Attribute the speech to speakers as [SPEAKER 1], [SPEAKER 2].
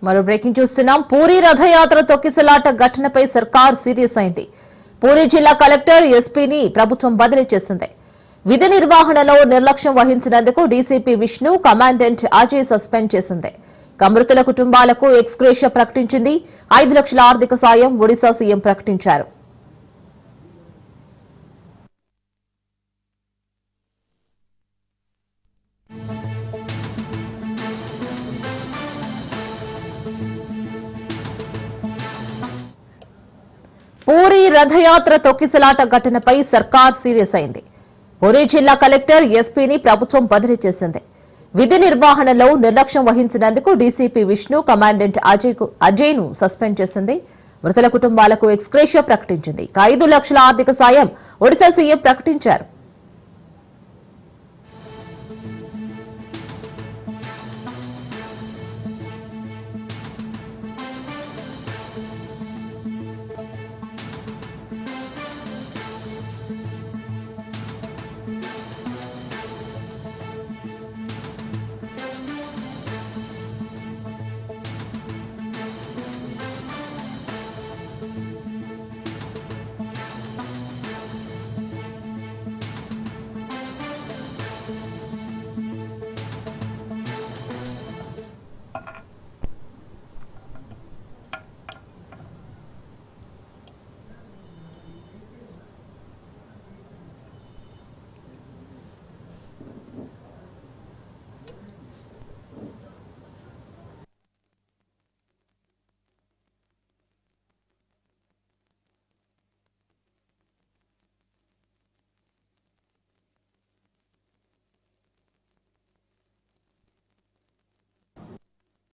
[SPEAKER 1] మరో బ్రేకింగ్ చూస్తున్నాం. పూరీ రథయాత్ర తొక్కిసలాట ఘటనపై సర్కార్ సీరియస్ అయింది. పూరీ జిల్లా కలెక్టర్ ఎస్పీని ప్రభుత్వం బదిలీ చేసింది. విధి నిర్వహణలో నిర్లక్ష్యం వహించినందుకు DCP Vishnu, commandant Ajay suspend చేసింది. మృతుల కుటుంబాలకు ఎక్స్గ్రేషియా ప్రకటించింది. 5 లక్షల ఆర్థిక సాయం ఒడిశా సీఎం ప్రకటించారు. పూరీ రథయాత్ర తొక్కిసలాట ఘటనపై సర్కార్ సీరియస్ అయింది. పూరీ జిల్లా కలెక్టర్ ఎస్పీని ప్రభుత్వం బదిలీ చేసింది. విధి నిర్వహణలో నిర్లక్ష్యం వహించినందుకు డీసీపీ విష్ణు, కమాండెంట్ అజయ్ ను సస్పెండ్ చేసింది. మృతుల కుటుంబాలకు ఎక్స్గ్రేషియా ప్రకటించింది. 5 లక్షల ఆర్థిక సాయం ఒడిశా సీఎం ప్రకటించారు.